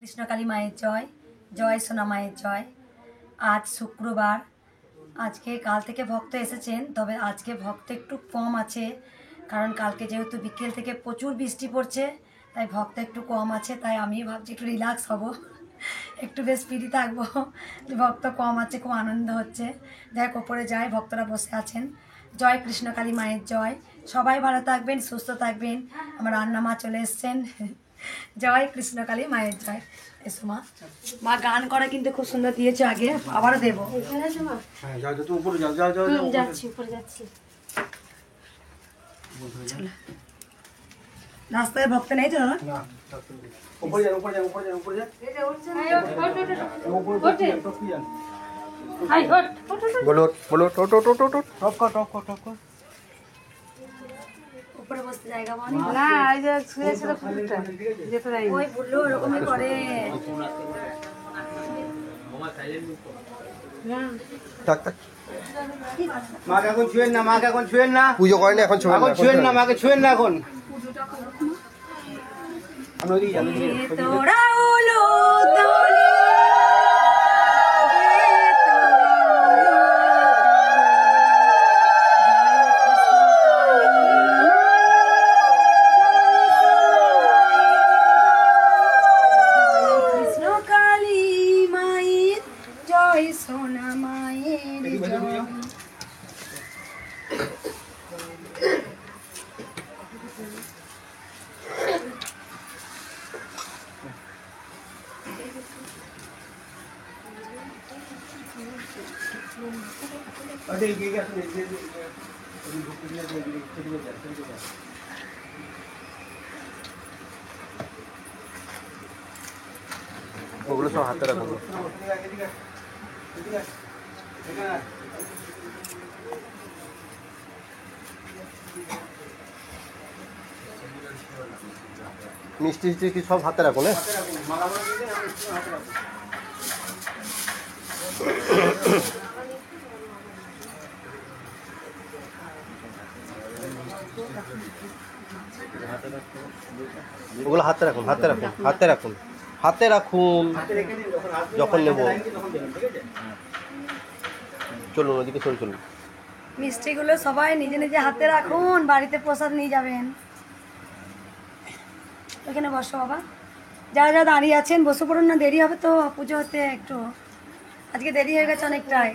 কৃষ্ণকালী মায়ের জয়, জয় সোনা মায়ের জয়। আজ শুক্রবার, আজকে কাল থেকে ভক্ত এসেছেন, তবে আজকে ভক্ত একটু কম আছে, কারণ কালকে যেহেতু বিকেল থেকে প্রচুর বৃষ্টি পড়ছে, তাই ভক্ত একটু কম আছে। তাই আমি ভাবছি একটু রিল্যাক্স হব, একটু বেশ ফ্রি থাকবো, যে ভক্ত কম আছে, খুব আনন্দ হচ্ছে। যাই হোক, ওপরে যাই, ভক্তরা বসে আছেন। জয় কৃষ্ণকালী মায়ের জয়। সবাই ভালো থাকবেন, সুস্থ থাকবেন। আমার রান্না মা চলে এসছেন। জয় কৃষ্ণকালী মায়ের জয়। এসো মা, মা গান করা কিন্তু খুব সুন্দর দিয়েছে, আগে আবারও দেবো। রাস্তায় ভক্ত নেই তো? উপরে বসতে জায়গা পাওনি না, এই যে শুয়েছিল কুকুরটা, যেতে দেয়নি। ওই বুল্লু এরকমই করে। থাক থাক, মাকে এখন ছুঁয়েন না, মাকে এখন ছুঁয়েন না, পুজো করেন না, এখন ছুঁয়েন না, মাকে ছুঁয়েন না এখন। তোরা হলো সোনা মায়ের জয়। ওগুলো সব হাতে রাখবো। মিষ্টি মিষ্টি কি সব হাতে রাখো না? ওগুলো হাতে রাখুন, হাতে রাখুন, হাতে রাখুন, হাতে রাখুন, যখন নেব। চলুন ওদিকে, চলুন। মিষ্টিগুলো সবাই নিজে নিজে হাতে রাখুন, বাড়িতে প্রসাদ নিয়ে যাবেন। এখানে বসো বাবা, যারা যারা দাঁড়িয়ে আছেন বসে পড়ুন না, দেরি হবে তো পুজো হতে, একটু আজকে দেরি হয়ে গেছে অনেকটাই।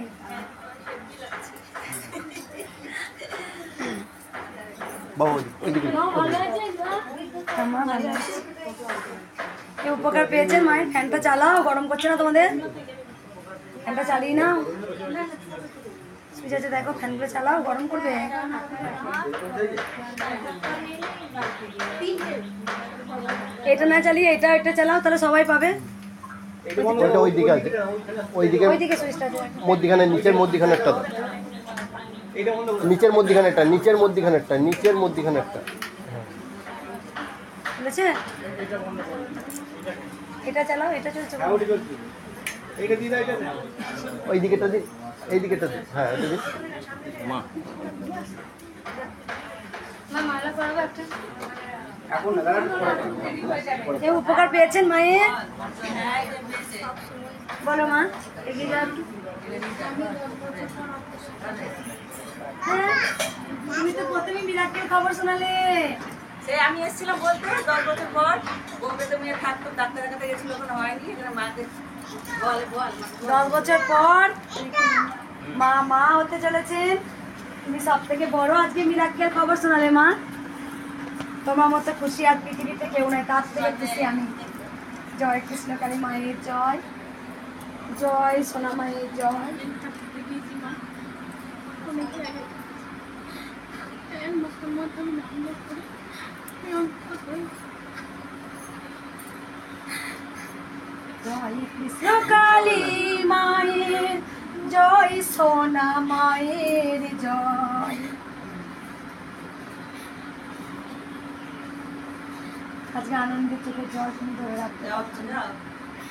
উপকার পেয়েছেন মায়ের? ফ্যানটা চালাও, গরম করছে না তোমাদের? ফ্যানটা চালিয়ে নাও। সুইচ দেখো, ফ্যানগুলো চালাও, গরম করবে। এটা না চালিয়ে এটা একটা চালাও, তাহলে সবাই পাবে। ওইদিকে আছে, ওইদিকে সুইচটা আছে মধ্যখানে, নিচের মধ্যখানে একটা, নিচের মধ্যখানে একটা, নিচের মধ্যখানে একটা, নিচের মধ্যখানে একটা। বুঝেছে? এটা চালাও, এটা চলছে। ওই দিকেটা দি, এই দিকেটা দি, হ্যাঁ এটা দি। মা মালা পরাবো একটা। উপকার পেয়েছেন মায়ের? বলো মা, এগিয়ে যাও একটু। হ্যাঁ, তুমি তো প্রথমেই মিরাক্কেল খবর শোনালে। সে আমি এসেছিলাম বলতে 10 বছর পর বোম্বেতে মেয়ে থাকতো, ডাক্তার দেখাতে গেছিল, কোনো হয়নি। এখানে মাকে বলে 10 বছর পর মা হতে চলেছেন। তুমি সব থেকে বড় আজকে মিরাক্কেল খবর শোনালে মা। তোমার মতো খুশি আর পৃথিবীতে কেউ নাই, তার থেকে খুশি আমি। জয় কৃষ্ণকালী মায়ের জয়, জয় সোনা মায়ের জয়। জয় কৃষ্ণকালী মায়ের জয়, সোনা মায়ের জয়। আজকে আনন্দের চোখে জল তুমি ধরে রাখতে পারছো না।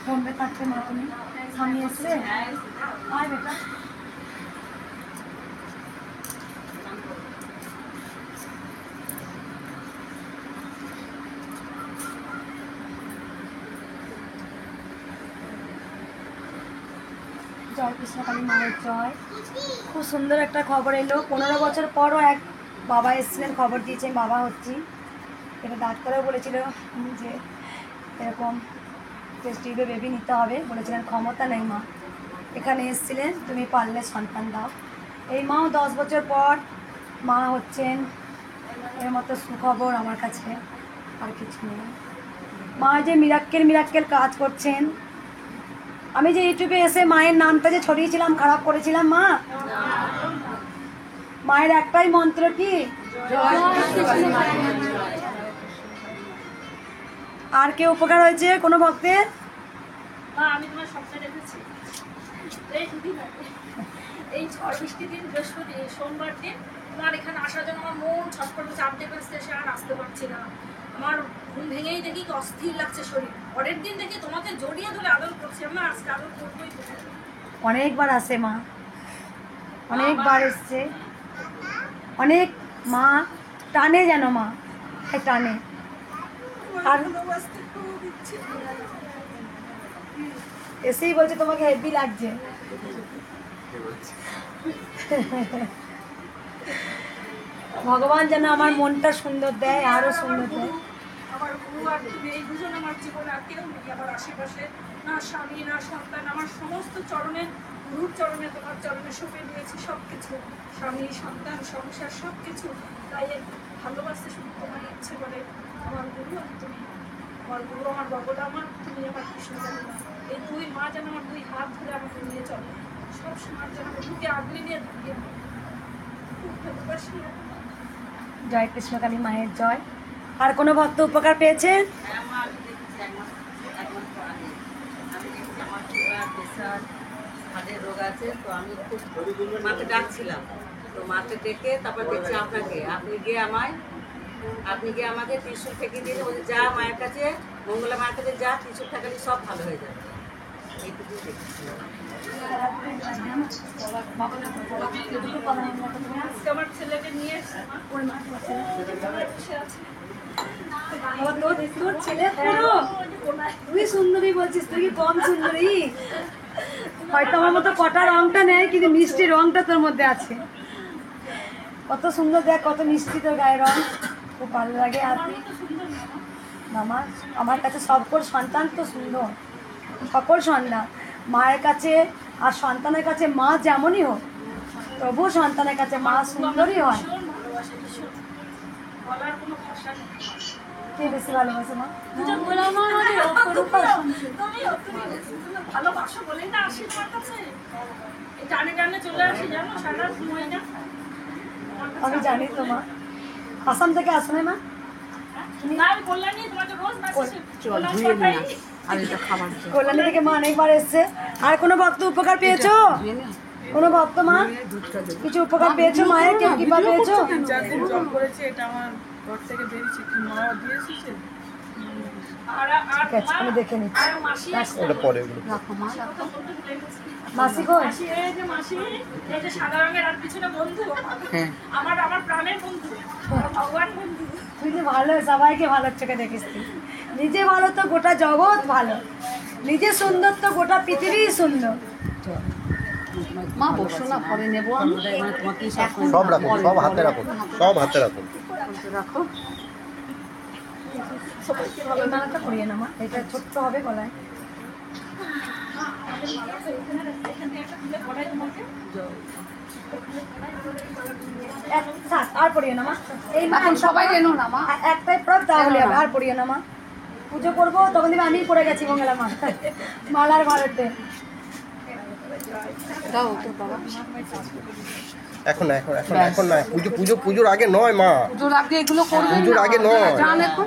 বোম্বে থাকতে মা, তুমি স্বামী এসছে, আয় বেটা। জয় কৃষ্ণকালী মায়ের জয়। খুব সুন্দর একটা খবর এলো, 15 বছর পরও এক বাবা এসেছিলেন, খবর দিয়েছেন বাবা হচ্ছি। এটা ডাক্তারও বলেছিল যে এরকম টেস্ট টিউবে বেবি নিতে হবে, বলেছিলেন ক্ষমতা নেই মা, এখানে এসেছিলেন তুমি পারলে সন্তান দাও। এই মাও 10 বছর পর মা হচ্ছেন, এর মতো সুখবর আমার কাছে আর কিছু নেই। মা যে মিরাক্কেল কাজ করছেন। আমি যে ইউটিউবে এসে মায়ের নামটা যে ছড়িয়েছিলাম, খারাপ করেছিলাম মা? মায়ের একটাই মন্ত্র কি, আর কেউ উপকার হয়েছে কোনো ভক্তের? আমি তোমার স্বপ্নে দেখেছি এই দুদিন আগে, এই ঝড় বৃষ্টির দিন, বৃহস্পতি সোমবার দিন তোমার এখানে আসার জন্য আমার মন ছটফট করছে, আপডেট করে স্টেশনে আর আসতে পারছি না। আমার ঘুম ভেঙেই দেখি কি অস্থির লাগছে শরীর। পরের দিন দেখি তোমাকে জড়িয়ে ধরে আদর করছি, আমরা আজকে আদর করবোই। অনেকবার আসে মা, অনেকবার এসছে, অনেক মা টানে যেন মা টানে। আর এসেই বলছে তোমাকে হেভি লাগছে। ভগবান যেন আমার মনটা সুন্দর দেয়, আরো সুন্দর দেয়। আমার গুরু আর তুমি এই দুজন আমার জীবনে আর কেউ নেই আমার আশেপাশে, না স্বামী না সন্তান। আমার সমস্ত চরণে, গুরুর চরণে, তোমার চরণে সঁপে দিয়েছি সব কিছু, স্বামী সন্তান সংসার সব কিছু। তাই ভালোবাসতে শুধু তোমার ইচ্ছে করে। আমার গুরু আর তুমি, আমার গুরু আমার বগলা, আমার তুমি আমার কৃষ্ণ জানি না। এই দুই মা যেন আমার দুই হাত ধরে আমাকে নিয়ে চলে, সব সময় যেন আমার বুকে আগলে নিয়ে থাকে। খুব ভালোবাসি। জয় কৃষ্ণকালী মায়ের জয়। আর কোনো ভক্ত উপকার পেয়েছেন? আমার দেখেছি একমাস আগে আমি দেখেছি আমার সুগার, প্রেশার, হার্টের রোগ আছে। তো আমি খুব মাকে ডাকছিলাম, তো মাকে ডেকে তারপর দেখছি আপনাকে, আপনি গিয়ে আমাকে ত্রিশূল থেকে দিয়ে বলছে যা মায়ের কাছে, মঙ্গলা মায়ের কাছে যা, ত্রিশূল ঠেকালি সব ভালো হয়ে যাবে। এইটুকুই দেখেছি। আজকে আমার ছেলেকে নিয়ে এসে বসে আছে। তোর ছেলে পুরো তুই সুন্দরী বলছিস, তুই কি কম সুন্দরী? হয়তো আমার মতো কটা রংটা নেই, কিন্তু মিষ্টি রংটা তোর মধ্যে আছে। কত সুন্দর, দেখ কত মিষ্টি তোর গায়ের রং, খুব ভালো লাগে। আর তুই মামা, আমার কাছে সকল সন্তান তো সুন্দর, সকল সন্তান মায়ের কাছে আর সন্তানের কাছে মা যেমনই হোক, তবু সন্তানের কাছে মা সুন্দরই হয়। বলার কোনো ভাষা নেই। কে বেশি ভালোবাসে মা? ভালোবাসো বলেই না আসি তোমার কাছে, এই টানে টানে চলে আসি জানো, সারা সময় না। আমি জানি তো মা, আসাম থেকে আসো না মা? না আমি কল্যাণী তোমাকে রোজ কল্যাণী থেকে মা অনেকবার এসছে। আর কোনো ভক্ত উপকার পেয়েছো? কোনো ভক্ত মা কিছু উপকার পেয়েছো মায়ের? কে কৃপা পেয়েছো? ঠিক আছে, আমি দেখে নিচ্ছি। ওটা পরে মাসি কই? মাসি, এই যে মাসি, এই যে সাদা রঙের আর পিছনে বন্ধু, আমার প্রাণের বন্ধু, ভগবান বন্ধু। তুই যে ভালো, সবাইকে ভালোর চোখে দেখিস তুই। নিজে ভালো তো গোটা জগৎ ভালো, নিজে সুন্দর তো গোটা পৃথিবী সুন্দর। মা বসো না, পরে নেবো আমি। সব রাখুন, সব হাতে রাখুন, সব হাতে রাখুন। রাখো। এই মালাটা পরিয়ে না মা, এটা ছোট্ট হবে গলায়। আর পড়িও না মা, এই মা এখন সবাই এনো না মা। একটাই প্রব, তাহলে হবে। আর পড়িও না মা, পুজো করবো তখন দিকে আমি পড়ে গেছি মঙ্গলা মা মালার ভারতে। দাও তো বাবা। এখন না, এখন না, পুজোর আগে নয় মা, পুজোর আগে এগুলো করবে, পুজোর আগে নয়। জান এখন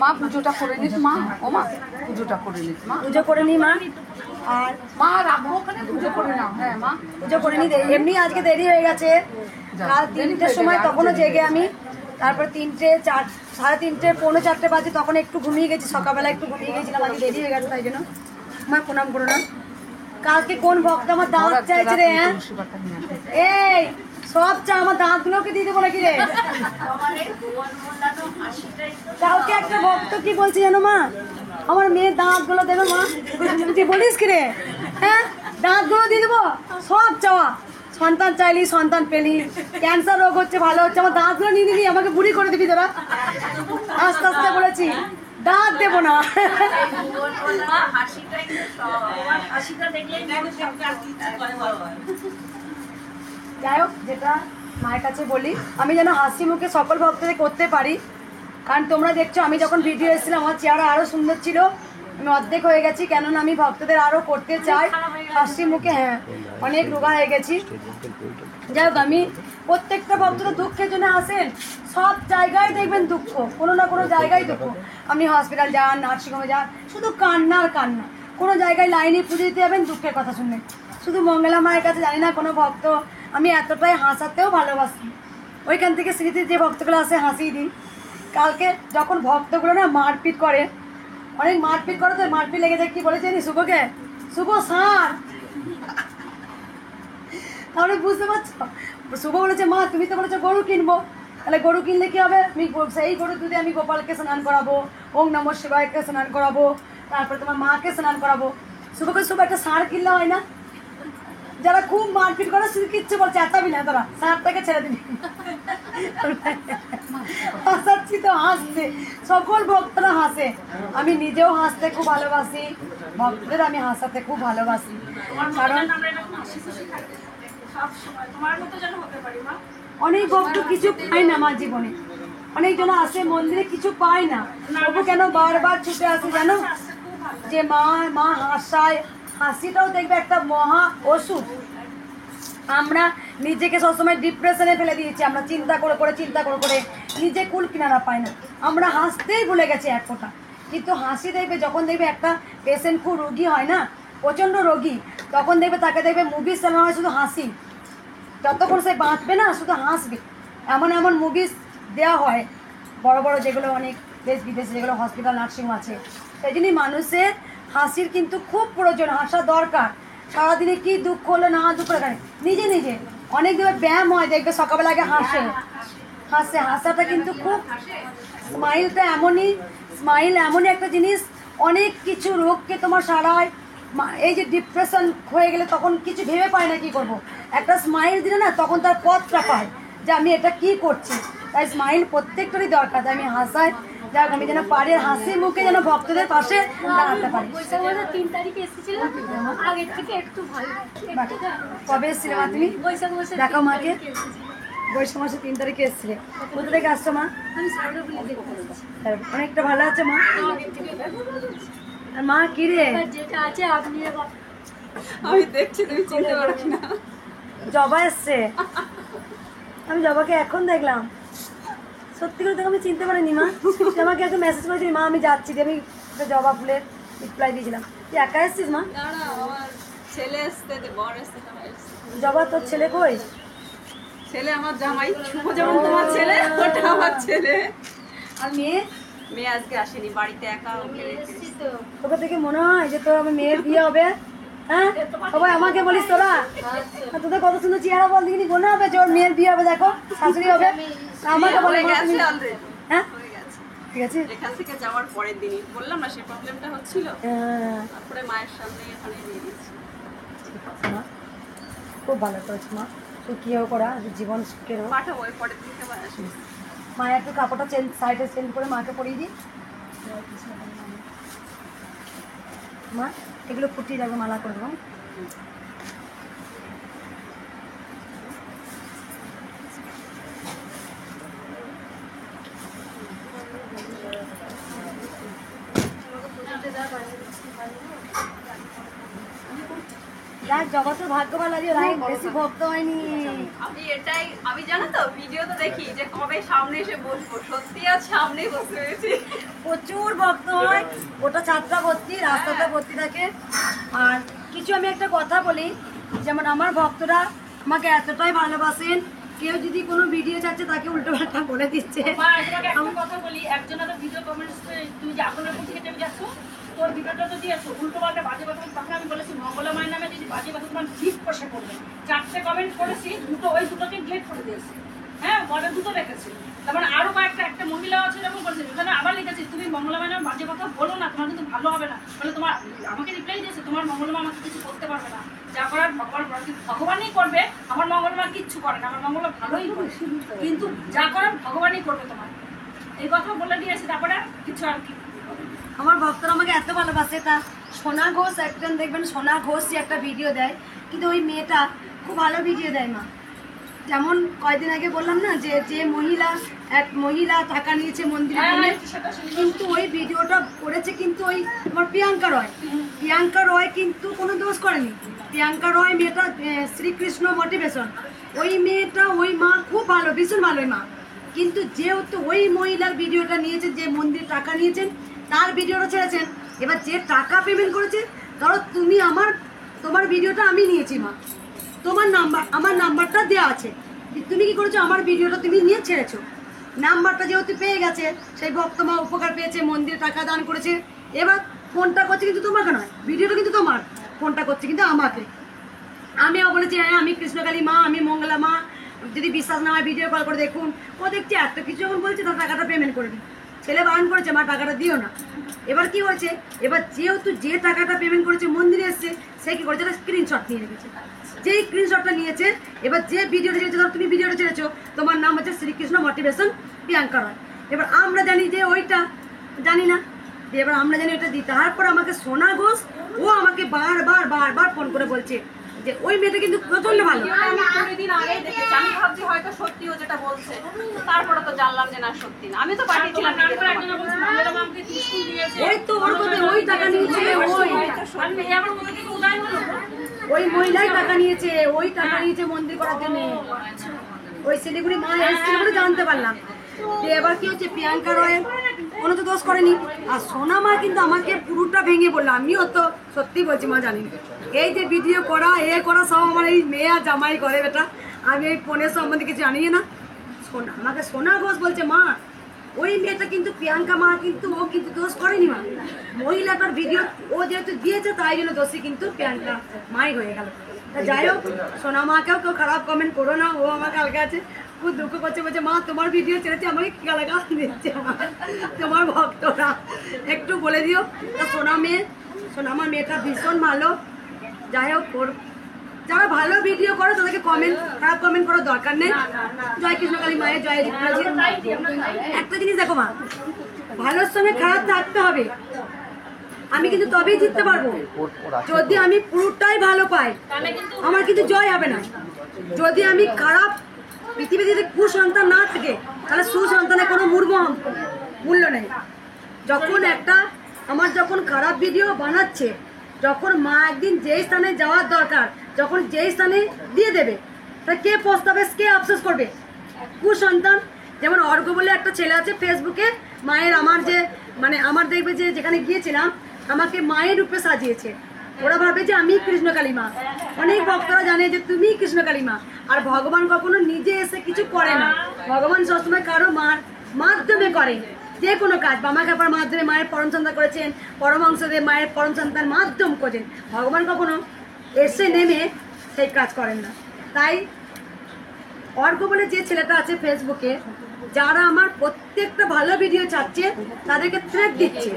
মা পুজোটা করে নিস মা। ও মা পুজোটা করে নিস মা। পুজো করে নি মা, আর মা রাখবো ওখানে, পুজো করে নাও। হ্যাঁ মা পুজো করে নি। এমনি আজকে দেরি হয়ে গেছে, কাল 3টের সময় তখনও জেগে আমি, তারপর 3টে 4, 3:30, 4:45 বাজে, তখন একটু ঘুমিয়ে গেছি, সকালবেলা একটু ঘুমিয়ে গেছিলাম, আজকে দেরি হয়ে গেছে তাই জন্য। মা প্রণাম করো না। কালকে কোন ভক্ত আমার দাঁত চাইছে রে? হ্যাঁ এই সব চা আমার দাঁতগুলোকে দিয়ে দেবো নাকি রে? কালকে একটা ভক্ত কি বলছে জানো মা, আমার মেয়ের দাঁতগুলো দেবে মা, তুই বলিস কি রে? হ্যাঁ দাঁতগুলো দিয়ে দেবো, সব চাওয়া। সন্তান চাইলি, সন্তান পেলি, ক্যান্সার রোগ হচ্ছে, ভালো হচ্ছে, আমার দাঁতগুলো নিয়ে দিবি, আমাকে বুড়ি করে দিবি তোরা। আস্তে আস্তে বলেছি দাঁত দেবো না। যাই হোক, যেটা মায়ের কাছে বলি, আমি যেন হাসি মুখে সকল ভক্তদের করতে পারি। কারণ তোমরা দেখছো আমি যখন ভিডিও এসেছিলাম আমার চেহারা আরও সুন্দর ছিল, আমি অর্ধেক হয়ে গেছি, কেননা আমি ভক্তদের আরও করতে চাই হাসি মুখে। হ্যাঁ, অনেক রোগা হয়ে গেছি। যাই হোক, আমি প্রত্যেকটা ভক্তরা দুঃখের জন্য আসেন, সব জায়গায় দেখবেন দুঃখ, কোনো না কোনো জায়গায় দুঃখ। আপনি হসপিটাল যান, নার্সিংহোমে যান, শুধু কান্না আর কান্না। কোনো জায়গায় লাইনে পুজো দিতে যাবেন, দুঃখের কথা শুনবেন। শুধু মঙ্গলা মায়ের কাছে জানি না কোনো ভক্ত আমি এতটাই হাসাতেও ভালোবাসি, ওইখান থেকে স্মৃতির যে ভক্তগুলো আসে হাসিয়ে দিই। কালকে যখন ভক্তগুলো না মারপিট করে, অনেক মারপিট করে, তো মারপিট লেগে যায়, কি বলেছে জানি শুভকে, শুভ সার। তাহলে বুঝতে পারছো, শুভ বলেছে মা তুমি তো বলেছো গরু কিনবো, তাহলে গরু কিনলে কি হবে, আমি সেই গরুর দুধে আমি গোপালকে স্নান করাবো, ওম নমঃ শিবায়কে স্নান করাবো, তারপরে তোমার মাকে স্নান করাবো। শুভকে শুভ একটা সার কিনলে হয় না? যারা খুব মারপিট করে শুধু কিচ্ছু বলছে, এতাবি না তোরা, সারটাকে ছেড়ে দিবি। হাসাচ্ছি তো, হাসছে, সকল ভক্তরা হাসে, আমি নিজেও হাসতে খুব ভালোবাসি, ভক্তদের আমি হাসাতে খুব ভালোবাসি। কারণ অনেক ভক্ত কিছু পায় না আমার জীবনে, অনেকজন আসে মন্দিরে কিছু পায় না, তবু কেন বারবার ছুটে আসে জানো, যে মা মা হাসায়। হাসিটাও দেখবে একটা মহা ওষুধ। আমরা নিজেকে সবসময় ডিপ্রেশনে ফেলে দিয়েছি, আমরা চিন্তা করে করে নিজে কুল কিনারা পাই না, আমরা হাসতেই ভুলে গেছি এক ফোঁটা। কিন্তু হাসি দেখবে, যখন দেখবে একটা পেশেন্ট খুব রোগী হয় না, প্রচণ্ড রোগী, তখন দেখবে তাকে দেখবে মুভিস চালানো হয় শুধু হাসি, যতক্ষণ সে বাঁচবে না শুধু হাসবে, এমন এমন মুভিস দেওয়া হয় বড় বড়, যেগুলো অনেক দেশ বিদেশে, যেগুলো হসপিটাল নার্সিং আছে। সেই জন্যই মানুষের হাসির কিন্তু খুব প্রয়োজন, হাসা দরকার। সারাদিনে কি দুঃখ হলো না দুঃখ লাগে, নিজে নিজে অনেক দিন ব্যায়াম হয়, দেখবে সকালবেলা আগে হাসাটা কিন্তু খুব, স্মাইলটা এমনই একটা জিনিস, অনেক কিছু রোগকে তোমার সারায়। এই যে ডিপ্রেশন হয়ে গেলে তখন কিছু ভেবে পায় না কি করব, একটা স্মাইল দিলে না তখন তার পথটা পায় যে আমি এটা কি করছি। তাই স্মাইল প্রত্যেকটারই দরকার, তাই আমি হাসাই, যাক আমি যেন পারি হাসি মুখে যেন ভক্তদের পাশে দাঁড়াতে পারি। 3 তারিখে এসেছিলাম, আগের থেকে একটু ভালো। কবে এসেছিলে মা তুমি? দেখো মাকে, বৈশাখ মাসে 3 তারিখে এসেছিলে। কোথা থেকে আসছো মা? আমি সারদাপুলি দেখতে যাচ্ছি। অনেকটা ভালো আছে মা? আর মা কি রে, যেটা আছে আপনি আমি দেখছি তুমি চিনতে পারছি না। জবা এসছে, আমি জবাকে এখন দেখলাম, সত্যি করে তোকে আমি চিনতে পারিনি মা। তুই আমাকে একটা মেসেজ করেছিলি মা আমি যাচ্ছি, দিয়ে আমি একটা জবা ফুলের রিপ্লাই দিয়েছিলাম। তুই একা এসছিস মা? আমার ছেলে আসতে, বর আসতে, জবা তোর ছেলে কই? ছেলে আমার জামাই, শুভ যেমন তোমার ছেলে, ওটা আমার ছেলে। আর মেয়ে? মেয়ে আজকে আসেনি, বাড়িতে একা ওকে রেখে। তোকে থেকে মনে হয় যে তোর আমার মেয়ের বিয়ে হবে? হ্যাঁ সবাই আমাকে বলিস তোরা, তোদের কত সুন্দর চেহারা, বল দেখিনি মনে হবে যে ওর মেয়ের বিয়ে হবে, দেখো শাশুড়ি হবে, আমাকে বলে হ্যাঁ ঠিক আছে। এখান থেকে যাওয়ার পরের দিনই বললাম না সেই প্রবলেমটা হচ্ছিল, তারপরে মায়ের সামনে এখানে দিয়ে দিয়েছি। খুব ভালো করেছো মা, সুখীও করা, জীবন সুখের হোক। পাঠাবো ওই পরের দিন থেকে আসি। মায়ের একটু কাপড়টা সাইডে চেঞ্জ করে মাকে পরিয়ে দিই। মা এগুলো ফুটিয়ে যাবে, মালা করে দেবো। যাক জগতের ভাগ্যবান লাগে, বেশি ভক্ত হয়নি। আমি জানো তো ভিডিও তো দেখি যে কবে সামনে এসে বসবো, সত্যি আজ সামনেই বসে রয়েছি। প্রচুর ভক্ত হয়, ওটা ছাদটা ভর্তি, রাস্তাটা ভর্তি থাকে। আর কিছু আমি একটা কথা বলি, যেমন আমার ভক্তরা আমাকে এতটাই ভালোবাসেন, কেউ যদি কোনো ভিডিও চাচ্ছে তাকে উল্টো পাল্টা বলে দিচ্ছে। কথা বলি, একজন ভিডিও কমেন্টস, তুমি যে আপনার থেকে তুমি যাচ্ছ তোর ভিডিওটা তো দিয়েছো উল্টো পাল্টা বাজে কথা, তখন আমি বলেছি মঙ্গলা মায়ের নামে যদি বাজে কথা তোমার ঠিক কষে করবে। 4টে কমেন্ট করেছি, ওই দুটোকে ডিলিট করে দিয়েছি। হ্যাঁ মনে দুটো রেখেছি, তার মানে আরো কয়েকটা, একটা মহিলা আছে যখন বলছে ওখানে আবার লিখেছি তুমি মঙ্গলা মায়ের নামে বাজে কথা বলো না, তোমার কিন্তু ভালো হবে না। মানে তোমার আমাকে রিপ্লাই দিয়েছে তোমার মঙ্গলমা আমাকে কিছু করতে পারবে না, যা করার ভগবানই করবে। আমার মঙ্গলমা কিচ্ছু করে না, আমার মঙ্গলমা ভালোই করে, কিন্তু যা করার ভগবানই করবে তোমার। এই কথা বলে দিয়েছি, তারপরে কিছু আর কি। আমার ভক্তরা আমাকে এত ভালোবাসে। তা সোনা ঘোষ একজন দেখবেন, সোনা ঘোষ যে একটা ভিডিও দেয়, কিন্তু ওই মেয়েটা খুব ভালো ভিডিও দেয় মা। যেমন কয়েকদিন আগে বললাম না যে এক মহিলা টাকা নিয়েছে মন্দিরে, কিন্তু ওই ভিডিওটা করেছে কিন্তু ওই আমার প্রিয়াঙ্কা রয় কিন্তু কোনো দোষ করেনি। প্রিয়াঙ্কা রয় মেয়েটা শ্রীকৃষ্ণ মোটিভেশন, ওই মেয়েটা ওই মা খুব ভালো, ভীষণ ভালো ওই মা। কিন্তু যেহেতু ওই মহিলার ভিডিওটা নিয়েছে, যে মন্দির টাকা নিয়েছেন তার ভিডিওটা ছেড়েছেন, এবার যে টাকা পেমেন্ট করেছে, ধরো তুমি তোমার ভিডিওটা আমি নিয়েছি মা, আমার নাম্বারটা দেওয়া আছে, তুমি কি করেছো, আমার ভিডিওটা তুমি নিয়ে ছেড়েছো, নাম্বারটা যেহেতু পেয়ে গেছে, সেই ভক্ত মা উপকার পেয়েছে, মন্দিরে টাকা দান করেছে, এবার ফোনটা করছে কিন্তু তোমাকে নয়, ভিডিওটা কিন্তু তোমার, ফোনটা করছে কিন্তু আমাকে। আমিও বলেছি হ্যাঁ আমি কৃষ্ণকালী মা, আমি মঙ্গলা মা, যদি বিশ্বাস না হয় ভিডিও কল করে দেখুন। ও দেখছি এত কিছু যখন বলছে, তার টাকাটা পেমেন্ট করে দিই। ছেলে বারণ করেছে মা টাকাটা দিও না। এবার কি হয়েছে, এবার যেহেতু যে টাকাটা পেমেন্ট করেছে মন্দিরে এসছে, সে কি করেছে, স্ক্রিনশট নিয়ে রেখেছে। যেই স্ক্রিনশটটা নিয়েছে, এবার যে ভিডিওটা ছেড়েছে, ধর তুমি ভিডিওটা ছেড়েছো, তোমার নাম হচ্ছে শ্রীকৃষ্ণ মোটিভেশন প্রিয়াঙ্কা রয়। এবার আমরা জানি যে ওইটা জানি না, এবার আমরা জানি ওইটা দিই। তারপর আমাকে সোনা ঘোষ ও আমাকে বারবার ফোন করে বলছে যে ওই মেয়েটা কিন্তু প্রচন্ড ভালো। দিন আগেই দেখেছি, আমি ভাবছি হয়তো সত্যি ও যেটা বলছে, তারপরে তো জানলাম যে না সত্যি না। আমি তো পাঠিয়েছিলাম ওই তো ওর কথা, ওই টাকা নিয়েছে, ওই মহিলাই টাকা নিয়েছে, ওই টাকা নিয়েছে মন্দির করার জন্য। ওই শিলিগুড়ি মা এসেছিল বলে জানতে পারলাম। এবার কি হচ্ছে, প্রিয়াঙ্কা রয় কোনো তো দোষ করেনি, আর সোনা মা কিন্তু আমাকে পুরোটা ভেঙে বললো। আমিও তো সত্যি বলছি মা, জানি এই যে ভিডিও করা করা সব আমার এই মেয়ে আর জামাই করে বেটা, আমি এই ফোনের সম্বন্ধে কিছু জানি না। আমাকে সোনা ঘোষ বলছে মা ওই মেয়েটা কিন্তু প্রিয়াঙ্কা মা কিন্তু ও কিন্তু দোষ করেনি মা, মহিলাটার ভিডিও ও যেহেতু দিয়েছে তাই জন্য দোষী কিন্তু প্রিয়াঙ্কা মাই হয়ে গেল। যাই হোক, সোনা মাকেও কেউ খারাপ কমেন্ট করো না, ও আমার কালকে আছে খুব দুঃখ করছে, বলছে মা তোমার ভিডিও ছেড়েছে, আমাকে গালাগাল দিচ্ছে তোমার ভক্তরা, একটু বলে দিও। তা সোনা মা মেয়েটা ভীষণ ভালো। যাই হোক, যারা ভালো ভিডিও করো তাদেরকে খারাপ কমেন্ট করার দরকার নেই। জয় কৃষ্ণকালী মায়ের জয়। একটা জিনিস দেখো মা, ভালোর সঙ্গে খারাপ থাকতে হবে, আমি কিন্তু তবেই জিততে পারবো। যদি আমি পুরোটাই ভালো পাই, আমার কিন্তু জয় হবে না। যদি আমি খারাপ, পৃথিবীতে যদি কুসন্তান না থাকে, তাহলে সুসন্তানের কোনো মূল্য নেই। যখন খারাপ ভিডিও বানাচ্ছে, যখন মা একদিন যেই স্থানে যাওয়ার দরকার, যখন যেই স্থানে দিয়ে দেবে, তা কে পস্তাবে, কে আফসোস করবে? কুসন্তান। যেমন অর্ঘ্য বলে একটা ছেলে আছে ফেসবুকে, মায়ের আমার দেখবে যে যেখানে গিয়েছিলাম আমাকে মায়ের রূপে সাজিয়েছে, ওরা ভাবে যে আমি কৃষ্ণকালী মা। অনেক ভক্তরা জানে যে তুমি কৃষ্ণকালী মা। আর ভগবান কখনো নিজে এসে কিছু করে না, ভগবান সবসময় কারো মাধ্যমে করে যে কোনো কাজ। বামা কাপার মাধ্যমে মায়ের পরম সন্তান করেছেন, পরমহংসদেব মায়ের পরম সন্তান মাধ্যম করেছেন। ভগবান কখনো এসে নেমে সেই কাজ করেন না। তাই অর্ঘ্য বলে যে ছেলেটা আছে ফেসবুকে, যারা আমার প্রত্যেকটা ভালো ভিডিও চাচ্ছে তাদেরকে থ্রেট দিচ্ছে,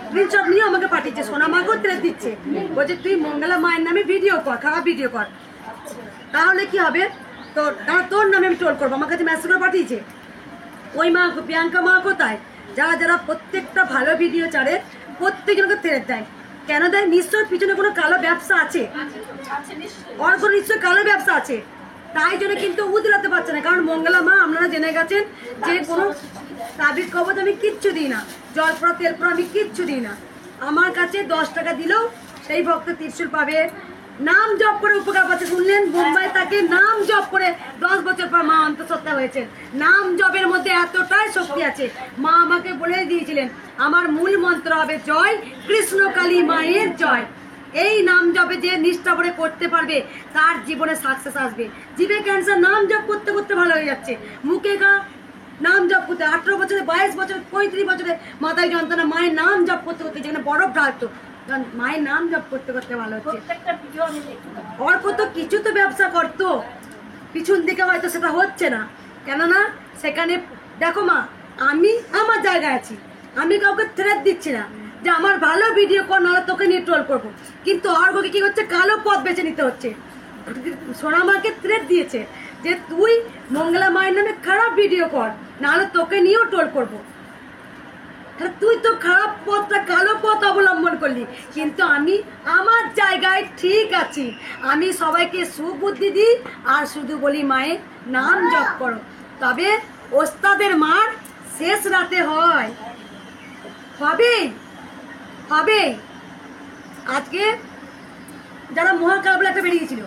স্ক্রিনশট নিয়ে আমাকে পাঠিয়েছে, সোনা মাকেও থ্রেট দিচ্ছে, বলছে তুই মঙ্গলা মায়ের নামে ভিডিও কর, খারাপ ভিডিও কর, তাহলে কি হবে, তোর নামে আমি ট্রোল করবো। আমার কাছে মেসেজ করে পাঠিয়েছে। ওই মা প্রিয়াঙ্কা মা কোথায়, যারা প্রত্যেকটা ভালো ভিডিও ছাড়ে প্রত্যেকজনকে থ্রেট দেয়। কেন দেয়? নিশ্চয় পিছনে কোনো কালো ব্যবসা আছে, অর্ঘ্য নিশ্চয় কালো ব্যবসা আছে, তাই জন্য কিন্তু দিলাতে পারছে না। কারণ মঙ্গলা মা আপনারা জেনে গেছেন যে কোনো তাবিজ কবজ আমি কিচ্ছু দিই না, জল পড়া তেল পড়া আমি কিচ্ছু দিই না। আমার কাছে 10 টাকা দিলেও সেই ভক্ত ত্রিশূল পাবে, নাম জপ করে উপকার পাচ্ছে। শুনলেন মুম্বাই তাকে নাম জপ করে 10 বছর পর মা অন্তঃসত্ত্বা হয়েছে। নাম জপের মধ্যে এতটাই শক্তি আছে। মা আমাকে বলে দিয়েছিলেন আমার মূল মন্ত্র হবে জয় কৃষ্ণকালী মায়ের জয়। এই নাম জপে যে নিষ্ঠা করে করতে পারবে তার জীবনে সাকসেস আসবে। জিভে ক্যান্সার নাম জপ করতে করতে ভালো হয়ে যাচ্ছে, মুখে গা নাম জপ করতে 18 বছরে 22 বছরে 35 বছরে মাথায় যন্ত্রণা, মায়ের নাম জপ করতে করতে যেখানে বরফ ঢালতো, মায়ের নাম জপ করতে করতে ভালো হচ্ছে। অল্প তো কিছু তো ব্যবসা করতো, পিছন দিকে হয়তো সেটা হচ্ছে না, কেননা সেখানে দেখো মা আমি আমার জায়গায় আছি, আমি কাউকে থ্রেট দিচ্ছি না। যে আমার ভালো ভিডিও কর, নাহলে তোকে নিয়ে ট্রোল করবো। কিন্তু অর্ঘকে কি হচ্ছে, কালো পথ বেছে নিতে হচ্ছে। সোনামাকে থ্রেট দিয়েছে যে তুই মঙ্গলা মায়ের নামে খারাপ ভিডিও কর, নাহলে তোকে নিয়েও ট্রোল করবো। তুই তো খারাপ পথটা, কালো পথ অবলম্বন করলি। কিন্তু আমি আমার জায়গায় ঠিক আছি। আমি সবাইকে সুবুদ্ধি দিই আর শুধু বলি মায়ের নাম জপ করো। তবে ওস্তাদের মার শেষ রাতে হয়, হবে হবে। আজকে যারা মহাকাবলা একটা বেরিয়েছিল,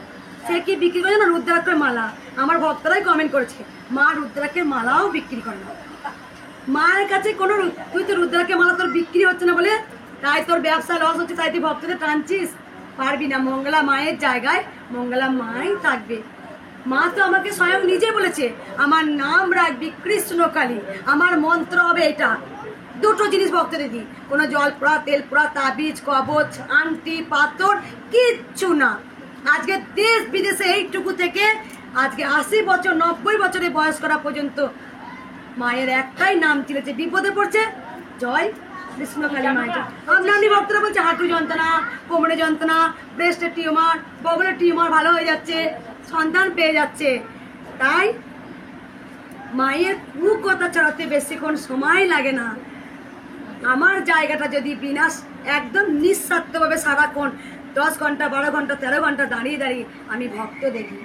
সে কি বিক্রি করে না, রুদ্রাক্ষের মালা। আমার ভক্তরাই কমেন্ট করেছে মা রুদ্রাক্ষের মালাও বিক্রি করে না। মায়ের কাছে কোনো, তুই তো রুদ্রাক্ষের মালা তোর বিক্রি হচ্ছে না বলে তাই তোর ব্যবসা লস হচ্ছে, তাই তুই ভক্তদের টানছিস। পারবি না। মঙ্গলা মায়ের জায়গায় মঙ্গলা মাই থাকবে। মা তো আমাকে স্বয়ং নিজে বলেছে আমার নাম রাখবি কৃষ্ণকালী, আমার মন্ত্র হবে এটা। দুটো জিনিস ভক্তদের দিই, কোনো জল পোড়া, তেল পোড়া, তাবিজ, কবচ, আংটি, পাথর, কিচ্ছু না। আজকে দেশ বিদেশে এইটুকু থেকে আজকে 80 বছর 90 বছরে বয়স করা পর্যন্ত মায়ের একটাই নাম চিনেছে। বিপদে পড়ছে জয় কৃষ্ণকালী মায়ের। আপনি ভক্তরা বলছে হাঁটু যন্ত্রণা, কোমরে যন্ত্রণা, ব্রেস্টের টিউমার, বগলের টিউমার ভালো হয়ে যাচ্ছে, সন্তান পেয়ে যাচ্ছে। তাই মায়ের কথা ছড়াতে বেশিক্ষণ সময় লাগে না। আমার জায়গাটা যদি বিনাশ একদম নিঃস্বার্থভাবে সারাক্ষণ 10 ঘন্টা 12 ঘন্টা 13 ঘন্টা দাঁড়িয়ে দাঁড়িয়ে আমি ভক্ত দেখি,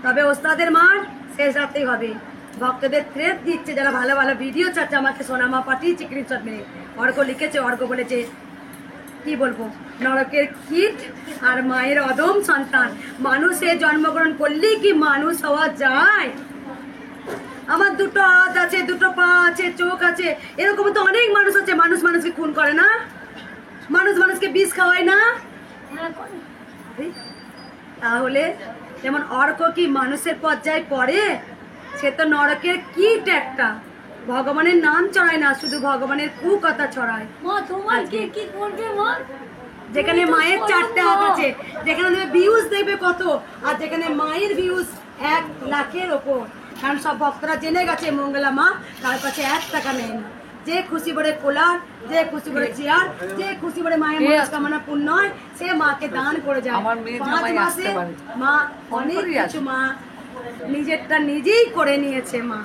তবে ওস্তাদের মার শেষ রাতেই হবে। ভক্তদের থ্রেট দিচ্ছে যারা ভালো ভালো ভিডিও চাচ্ছে, আমাকে সোনামা পাঠিয়েছে স্ক্রিনশট মেরে। অর্ঘ লিখেছে, অর্ঘ বলেছে কি বলবো, নরকের কীট আর মায়ের অদম সন্তান। মানুষে জন্মগ্রহণ করলেই কি মানুষ হওয়া যায়? আমার দুটো হাত আছে, দুটো পা আছে, চোখ আছে, এরকম তো অনেক মানুষ আছে। মানুষ মানুষকে খুন করে না, মানুষ মানুষকে বিষ খাওয়ায় না। তাহলে যেমন অর্ক কি মানুষের পর্যায়ে পড়ে? সে তো নরকের কীট একটা। ভগবানের নাম ছড়ায় না, শুধু ভগবানের কুকথা ছড়ায়। মা তোমার কে কি করবে মা? যেখানে মায়ের 4টে হাত আছে, যেখানে ভিউজ দেখবে কত, আর যেখানে মায়ের ভিউজ 1 লাখের ওপর। কারণ সব ভক্তরা জেনে গেছে মঙ্গলা মা তার কাছে 1 টাকা নেয় না। যে খুশি করে কোলার, যে খুশি করে চেয়ার, যে খুশি করে মায়ের মনস্কামনা পূর্ণ হয়, সে মাকে দান করে যায়। 5 মাসে মা অনেক কিছু মা নিজেরটা নিজেই করে নিয়েছে মা।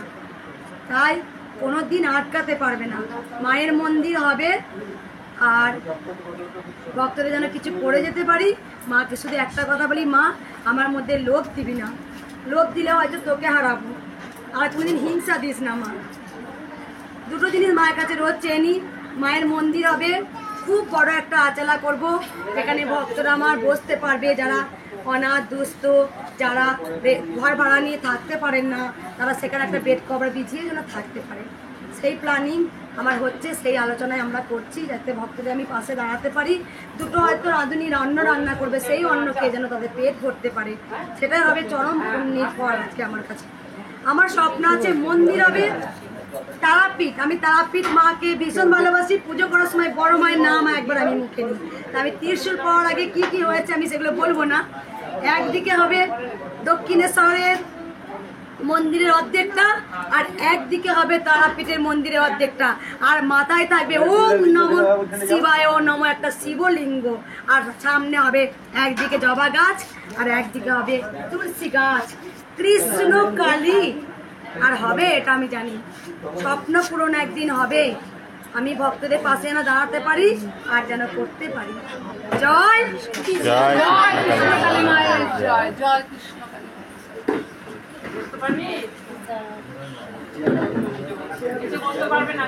তাই কোনোদিন আটকাতে পারবে না। মায়ের মন্দির হবে, আর ভক্তদের যেন কিছু করে যেতে পারি। মাকে শুধু একটা কথা বলি, মা আমার মধ্যে লোভ দিবি না, লোভ দিলে হয়তো তোকে হারাবো, আর কোনোদিন হিংসা দিস না মা। দুটো জিনিস মায়ের কাছে রোজ চেয়ে নিই। মায়ের মন্দির হবে, খুব বড় একটা আচালা করব, যেখানে ভক্তরা আমার বসতে পারবে, যারা অনাথ দুস্থ, যারা ঘর ভাড়া নিয়ে থাকতে পারেন না, তারা সেখানে একটা বেড কভার বিছিয়ে যেন থাকতে পারে। সেই প্ল্যানিং আমার হচ্ছে, সেই আলোচনায় আমরা করছি, যাতে ভক্তদের আমি পাশে দাঁড়াতে পারি। দুটো হয়তো রাঁধুনি অন্ন রান্না করবে, সেই অন্নকে যেন তাদের পেট ভরতে পারে, সেটাই হবে চরম পুণ্যের ফল আজকে আমার কাছে। আমার স্বপ্ন আছে মন্দির হবে, তারাপীঠ। আমি তারাপীঠ মাকে ভীষণ ভালোবাসি। পুজো করার সময় বড় মায়ের নাম একবার আমি মুখে নিই। আমি ত্রিশূল পাওয়ার আগে কি কি হয়েছে আমি সেগুলো বলবো না। একদিকে হবে দক্ষিণেশ্বরের মন্দিরের অর্ধেকটা, আর একদিকে হবে তারাপীঠের মন্দিরের অর্ধেকটা, আর মাথায় থাকবে ওম নমঃ শিবায়, ও নমঃ একটা শিবলিঙ্গ, আর সামনে হবে একদিকে জবা গাছ আর একদিকে হবে তুলসী গাছ। কৃষ্ণ কালী আর হবে, এটা আমি জানি। স্বপ্ন পূরণ একদিন হবে। আমি ভক্তদের পাশে যেন দাঁড়াতে পারি আর যেন করতে পারি। জয় জয় কৃষ্ণকালী মায়ের জয়, জয় কৃষ্ণকালী। কিছু বলতে পারবে না।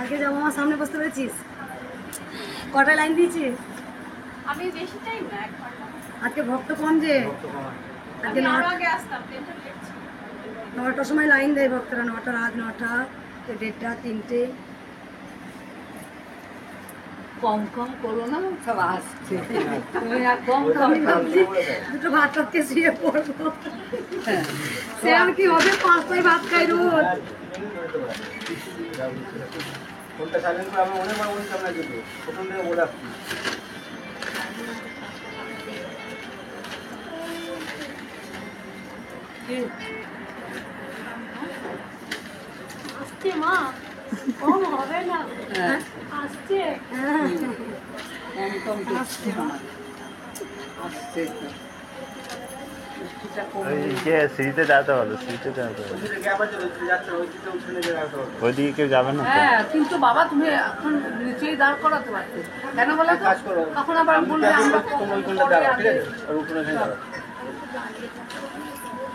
আজকে যাবো আমার সামনে বসতে পেরেছিস? কটা লাইন দিয়েছিস? আমি বেশি টাইম না, 1 ঘন্টা। আজকে ভক্ত কম যে, আজকে আমি আরো আগে আসতাম, টেনশন করছি। 9টার সময় লাইন দেয় ভক্তরা, 9টা, রাত 9টা, 1:30, 3টে। কম কম করো না, সব আসছে। তুমি আর কম কম আমি ভাবছি দুটো ভাত টাতকে শুয়ে পড়বো। সে আর কি হবে, 5টায় ভাত খাই রোজ। ফোনটা সাইলেন্ট করে আমি অনেকবার বলছিলাম না কিন্তু প্রথম থেকে বলে আসছি। আসছে মা, কম হবে না, আসছে। কম কম করছে আমার। আসছে তো। মিষ্টিটা কমে ওইদিকে সিঁড়িতে যাতে বলো, সিঁড়িতে যাতে বলো। ওই গ্যাপ আছে, ওই যাচ্ছে ওই দিকে উঠে নিয়ে যাবে। ওইদিকে কেউ যাবে না তো? হ্যাঁ, কিন্তু বাবা তুমি এখন নিচেই দাঁড় করাতে পারতে, কেন বলো তো? কাজ করো, তখন আবার বলবে আমরা তোমরা ওই কোনটা দাঁড়াও, ঠিক আছে? আর ওখানে দাঁড়াও,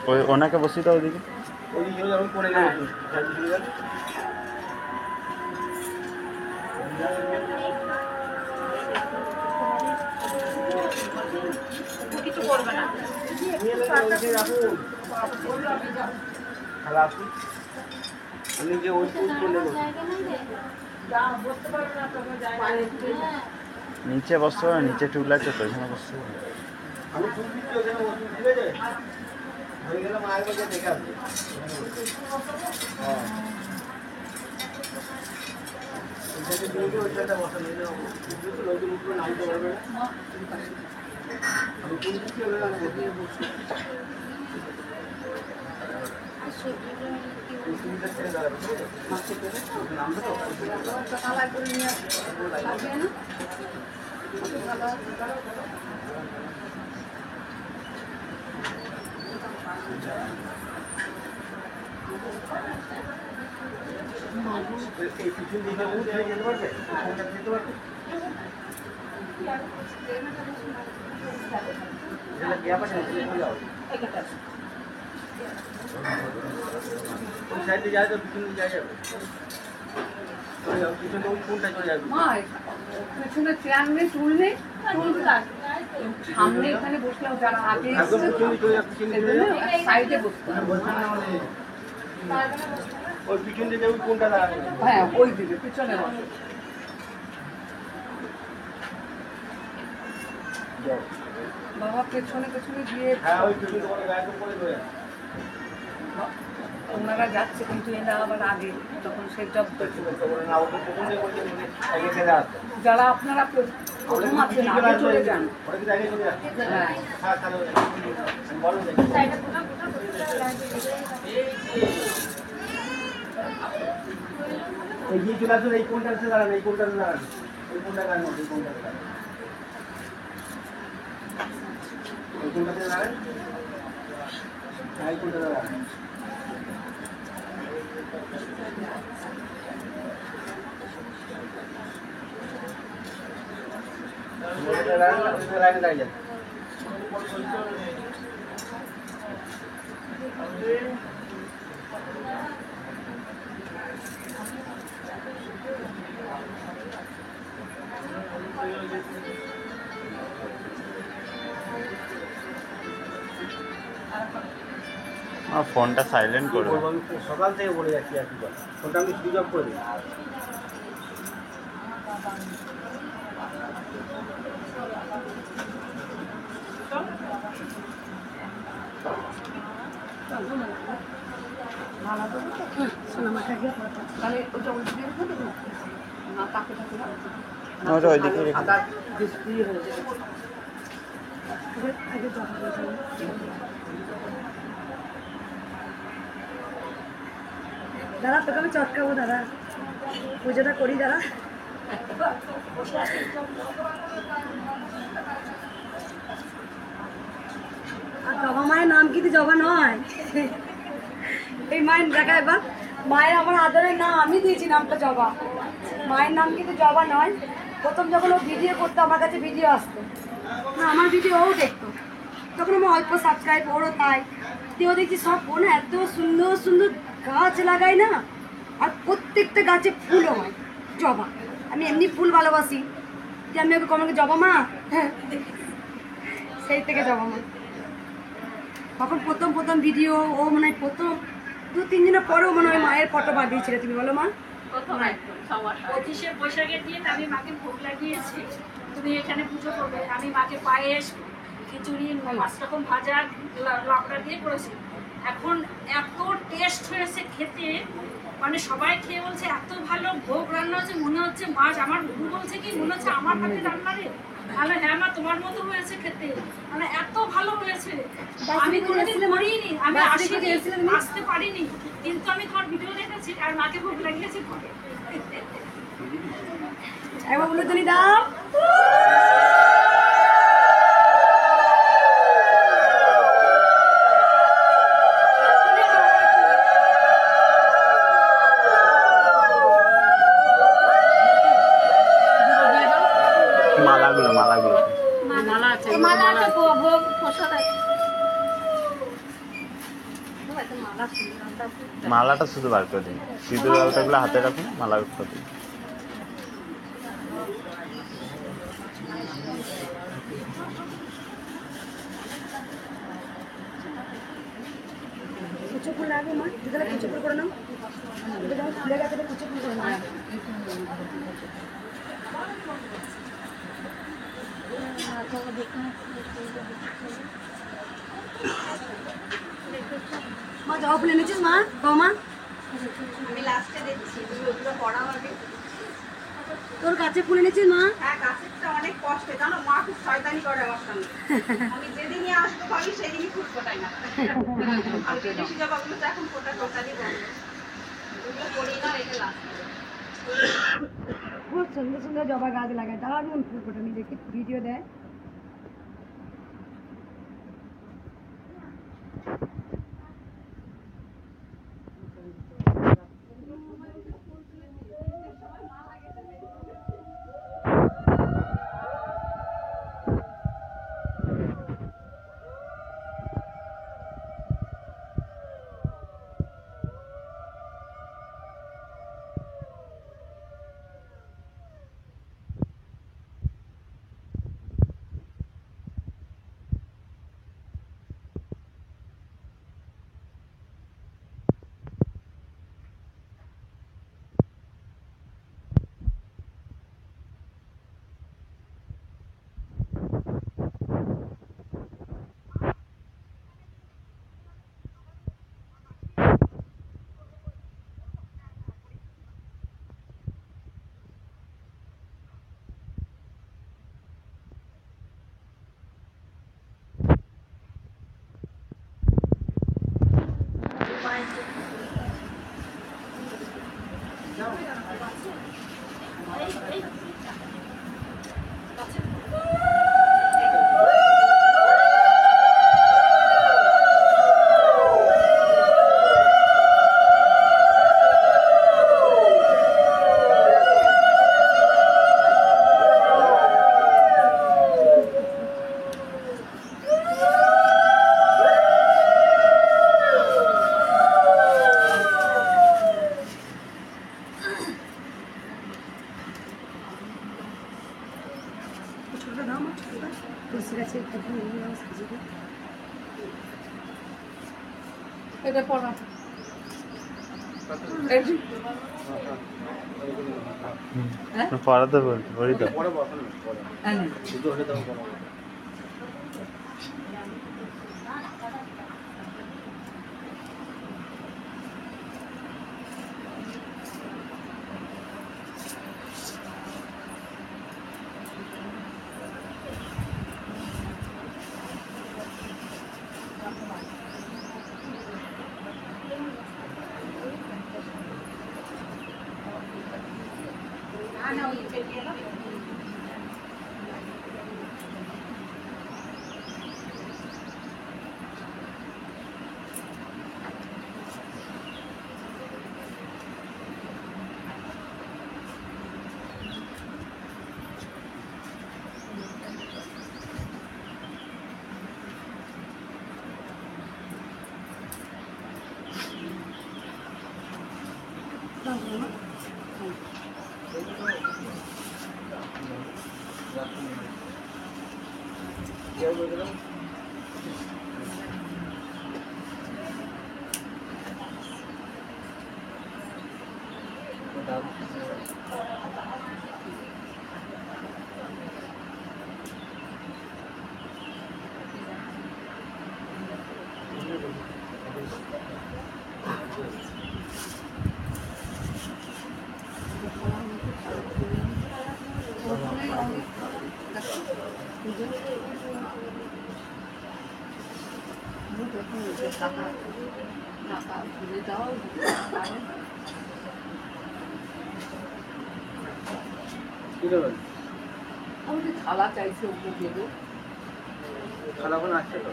ওই ওনাকে বসিয়ে দাও ওইদিকে। ওই দিকে যখন পড়ে গেল কিছু করবে না। আমি যে ওই করলে নিচে বসতে পারো, নিচে টুল আছে তো, ওইখানে বসতে পারো। আমি ফুল দিচ্ছি ওখানে বসে, ঠিক আছে? হয়ে গেলে মায়ের কাছে দেখে আসবে। হ্যাঁ, ওইখানে দিয়ে ওইখানটা বসানো ওইগুলো উপরে নামতে পারবে না। আমি ফুল দিচ্ছি ওখানে আমি বসিয়ে বসছি। সুবিধা ছেড়ে দাঁড়াবে, ঠিক আছে? নামবে তো এই পিছন দিকে উঠে যেতে পারবে, ফোনটা দিতে পারবে। যেটা গ্যাপ আছে চলে যাও, ওই সাইডে যায় তো পিছন দিকে যাবে, চলে যাও পিছন দিয়ে ওই ফোনটা চলে যাবে। মা পেছনে চেয়ার নেই, টুল নেই, টুল সামনে এখানে বসলাম, যারা আগে একদম এসেছে পিছন দিকে চলে যাবে, পিছন দিকে চলে যাবে। সাইডে বসতে হবে। বলছি না মানে ওই পিছন দিকে ওই ফোনটা দাঁড়াবে। হ্যাঁ, ওই দিকে পিছনে বসো। যাও। বাবা পেছনে পেছনে গিয়ে হ্যাঁ ওই পিছন তোমার একদম করে চলে যাবে। ওনারা যাচ্ছে, কিন্তু এরা আবার আগে, তখন সেটা না ওকে প্রথম দিকে বলছে আগে চলে আসবে। যারা আপনারা প্রথম আছেন আগে চলে যান। ওরা কিন্তু আগে চলে যাচ্ছে। হ্যাঁ, হ্যাঁ তাহলে বলো দেখি। এগিয়ে চলে আসুন, এই কোনটাতে দাঁড়ান, এই কোনটাতে দাঁড়ান, এই কোনটা দাঁড়ান, এই কোনটাতে দাঁড়ান, এই কোনটাতে দাঁড়ান, হ্যাঁ এই কোনটাতে দাঁড়ান। লাইনে দাঁড়িয়ে যান। আমার ফোনটা সাইলেন্ট করবে। আমি সকাল থেকে বলে যাচ্ছি আর কি, ওটা আমি সুইচ অফ করে দিই। তাহলে ওটা ওই দিকে রেখে দেবো না, তাকে তাকে ওটা ওইদিকে রেখে দাও। আদার ডিসপ্লে হয়ে যাবে। দাদা তোকে আমি চটকাবো দাদা, পুজোটা করি দাদা। আর জবা মায়ের নাম কিন্তু জবা নয়, এই মায়ের দেখা এবার, মায়ের আমার আদরের নাম আমি দিয়েছি, নামটা জবা। মায়ের নাম কিন্তু জবা নয়। প্রথম যখন ও ভিডিও করতো আমার কাছে ভিডিও আসতো না, আমার ভিডিও ও দেখতো, তখন আমার অল্প সাবস্ক্রাইব, ওরও তাই। তেও দেখছি সব ও না এত সুন্দর সুন্দর গাছ লাগায় না, আর প্রত্যেকটা গাছে ফুলও হয়। জবা, আমি এমনি ফুল ভালোবাসি, যে আমি ওকে কমকে জবা মা, হ্যাঁ সেই থেকে জবা মা। তখন প্রথম ভিডিও ও মনে হয় প্রথম 2-3 দিনের পরেও মনে হয় মায়ের ফটো পাঠিয়েছিলে তুমি, বলো মা? প্রথম একদম সমস্যা 25শে বৈশাখের দিন আমি মাকে ভোগ লাগিয়েছি, তুমি এখানে পুজো করবে, আমি মাকে পায়েস, খিচুড়ি, 5 রকম ভাজা, লাবড়া দিয়ে করেছি। এখন এত টেস্ট হয়েছে খেতে, মানে সবাই খেয়ে বলছে এত ভালো ভোগ রান্না হচ্ছে, মনে হচ্ছে মাছ, আমার গুরু বলছে কি মনে হচ্ছে আমার হাতে রান্না রে। তাহলে হ্যাঁ মা তোমার মতো হয়েছে খেতে, মানে এত ভালো হয়েছে। আমি কোনোদিন করিনি, আমি আসতে পারিনি, কিন্তু আমি তোমার ভিডিও দেখেছি আর মাকে ভোগ লাগিয়েছি পরে। একবার বলে তুমি দাও। মালাগুলো মালা আছে, মালা একটা ভোগ প্রসাদ আছে। মালাটা শুধু বার করে দিন, সিঁদুর আলতাগুলো হাতে রাখুন, মালা করে দিন। কুচো ফুল লাগবে মা, দুটো কুচো ফুল করে নাও, দুটো যখন ফুলে গেছে কুচো ফুল করে নাও। মা জবা ফুল এনেছিস মা? মা আমি লাস্টে দেখছি তুমি ওগুলো পড়া হবে। তোর কাছে ফুল এনেছিস মা? হ্যাঁ, গাছেরটা অনেক কষ্টে জানো, মা খুব শয়তানি করে আমার সঙ্গে। আমি যেদিনই আসবো ভাবি সেদিনই ফুল ফোটাই না। আমি বিদেশি জবাগুলো তো এখন ফোটা টোটালি বন্ধ, ওগুলো করি না, এটা লাস্ট। খুব সুন্দর সুন্দর জবা গাছ লাগায়, দারুণ ফুল ফোটে, আমি দেখি ভিডিও দেয়। ছোটটা দাও মা, ছোটটা তুলসী গাছে একটা ফুল নিয়ে যাও, সাজিয়ে দাও। এটা পড়া পড়াতে বলি তো। পরে বসানো পরে শুধু হলে দাও পরে। কি দেবেন? আমাদের থালা চাইছে ওকে দেবে। খানা ফানা আসছে তো?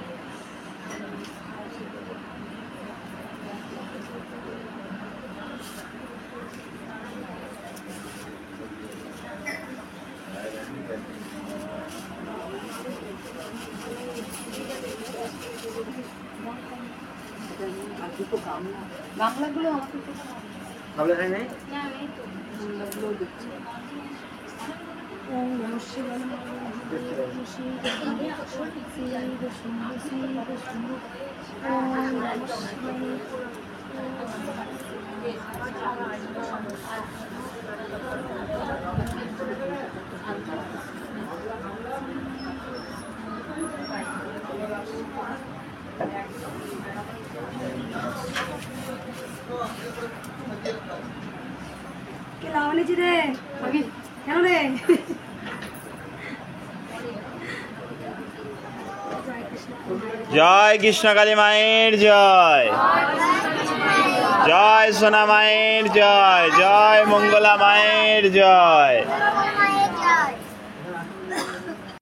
আর দুটো গামলা, গামলাগুলো আমাকে ভাবলে খাই নাই? গামলাগুলো দিচ্ছি। ওম নমঃ শিবায় দেখতে পাবেন। কে লাগানিছি রে কেন রে? জয় কৃষ্ণকালী মায়ের জয়, জয় সোনা মায়ের জয়, জয় মঙ্গলা মায়ের জয়।